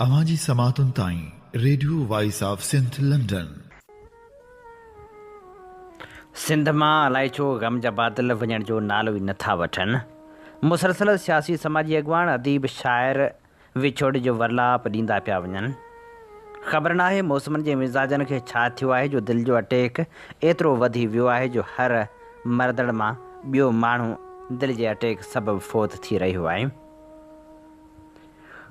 अवाजी समातुन ताईं radio voice of Sindh London. Sindh मां अलाए छो ग़म जा बादल वञण जो नालो ई नथा वठनि। मुसलसल सियासी समाजी अॻवान अदीब शाइर विछोड़ जो वर्लाप ॾींदा पिया वञनि। ख़बर नाहे मौसमनि जे मिज़ाजनि खे छा थियो आहे जो दिलि जो अटैक एतिरो वधी वियो आहे जो हर मर्दड़ मां ॿियो माण्हू दिलि जे अटैक सबबु फ़ौत थी रहियो आहे।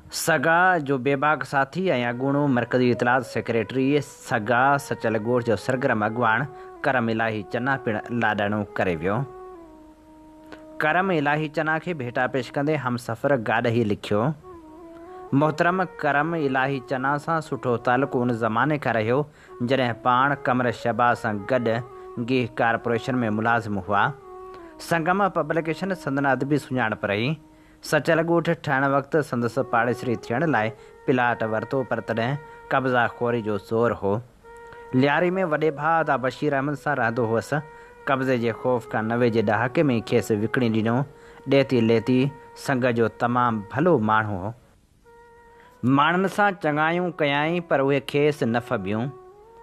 सगा जो बेबाक साथी ऐं अॻूणो मरकज़ी इतलात सेक्रेटरी सगा सचल ॻोठ जो सरगर्म अॻवान करम इलाही चन्ना पिणु लाॾाणो करे वियो। करम इलाही चन्ना खे भेटा पेश कंदे हमसफ़र गाॾी लिखियो, मोहतरम करम इलाही चन्ना सां सुठो तालुक़ु उन ज़माने खां रहियो जॾहिं पाण कमर शहबाज़ सां गॾु गीह कारपोरेशन में मुलाज़िम हुआ। संगम पब्लिकेशन संदन अदबी सुञाणप रही। सचल ॻोठ ठहण वक़्तु संदसि पाड़ेसरी थियण लाइ प्लाट वरितो, पर तॾहिं कब्ज़ा खोरी जो ज़ोर हो। लियारी में वॾे भाउ अदा बशीर अहमद सां रहंदो हुअसि। कब्ज़े जे ख़ौफ़ खां 90 जे ॾहाके में खेसि विकिणी ॾिनो। ॾेती लेती संग जो तमामु भलो माण्हू हो। माण्हुनि सां चङायूं कयाईं पर उहे खेसि न फबियूं।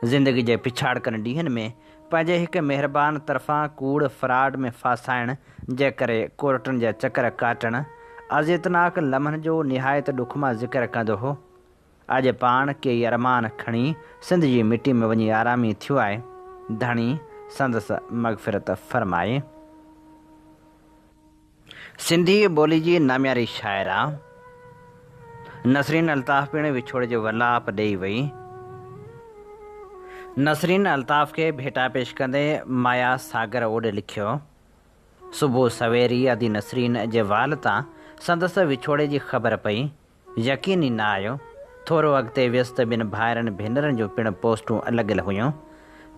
ज़िंदगी जे पिछाड़कनि ॾींहंनि में पंहिंजे हिकु महिरबानी तरफ़ां कूड़ फ्रॉड में फासाइण जे करे कोर्टनि जा चकर काटण अज़ियतनाक लम्हनि जो निहायत ॾुख मां ज़िक्र कंदो हो। अॼु पाण के अरमान खणी सिंध जी मिटी में वञी आरामी थियो आहे। धणी संदसि मग़फ़िरत फ़रमाए। सिंधी ॿोली जी नाम्यारी शाइरा नसरीन अल्ताफ़ पिणु विछोड़ जो वर्लाप ॾेई वई। नसरीन अल्ताफ़ खे भेटा पेश कंदे माया सागर ओॾ लिखियो, सुबुह सवेरी अदी नसरीन जे वाल तां संदसि विछोड़े जी ख़बर पई। यकीन ई न आयो। थोरो अॻिते वियुसि त ॿिनि भाइरनि भेनरनि जूं पिणु पोस्टूं अलॻि हुयूं,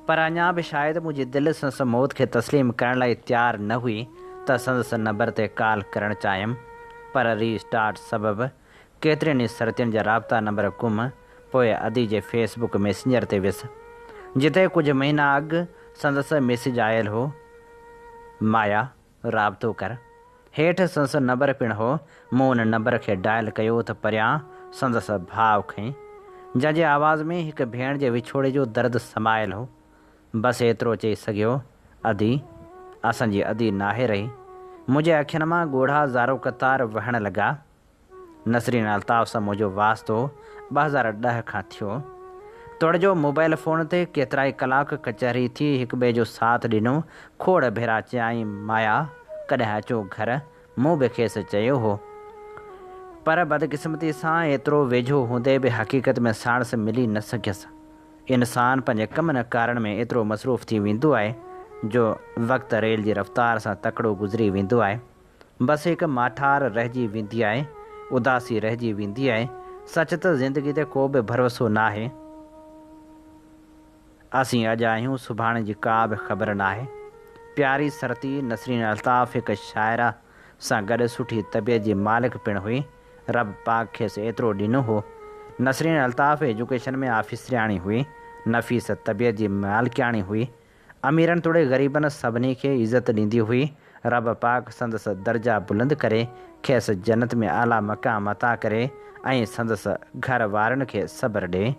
पर अञा बि शायदि मुंहिंजी दिलि संदसि मौत खे तस्लीम करण लाइ तयारु न हुई त संदसि नंबर ते कॉल करणु चाहियमि, पर रीस्टार्ट सबबि केतिरनि ई सरतियुनि जा राब्ता नंबर गुम। पोइ अदी जे फेसबुक मैसेंजर ते वियुसि, जिते कुझु महीना अॻु संदसि मैसेज आयल हो, माया राब्तो कर। हेठि संदसि नंबर पिणु हो। मूं हुन नंबर खे डायल कयो त परियां संदसि भाउ खईं, जंहिंजे आवाज़ में हिकु भेण जे विछोड़े जो दर्द समायल हो। बसि एतिरो चई सघियो, अदी असांजी अदी नाहे रही। मुंहिंजे अखियुनि मां ॻोढ़ा ज़ारो कतार वहण लॻा। नसरीन अल्ताफ़ सां मुंहिंजो वास्तो 2010 खां थियो। तोड़ जो मोबाइल फ़ोन ते केतिरा ई कलाक कचहरी थी हिकु ॿिए जो साथ ॾिनो। खोड़ भेरा चयाईं, माया कॾहिं अचो घर। मूं बि खेसि चयो हो, पर बदकिस्मती सां एतिरो वेझो हूंदे बि हक़ीक़त में साणस मिली न सघियसि। इंसानु पंहिंजे कमनि कारण में एतिरो मसरूफ़ थी वेंदो आहे जो वक़्तु रेल जी रफ़्तार सां तकिड़ो गुज़री वेंदो आहे। बसि हिकु माठार रहिजी वेंदी आहे, उदासी रहिजी वेंदी आहे। सच त ज़िंदगी ते को बि भरोसो न आहे। असीं अॼु आहियूं, सुभाणे जी का बि ख़बर नाहे। प्यारी सरती नसरीन अल्ताफ़ हिकु शाइरा सां गॾु सुठी तबियत जी मालिक पिणु हुई। रब पाक खेसि एतिरो ॾिनो हो। नसरीन अल्ताफ़ एजुकेशन में आफ़िसरियाणी हुई, नफ़ीस तबियत जी मालिकियाणी हुई। अमीरनि तोड़े ग़रीबनि सभिनी खे इज़त ॾींदी हुई। रब पाक संदसि दर्जा बुलंद करे खेसि जन्नत में आला मक़ाम अता करे ऐं संदसि घर वारनि खे सब्र ॾे।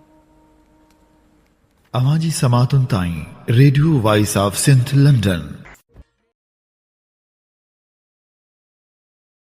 अवाजी समातुन ताईं radio voice of Sindh London.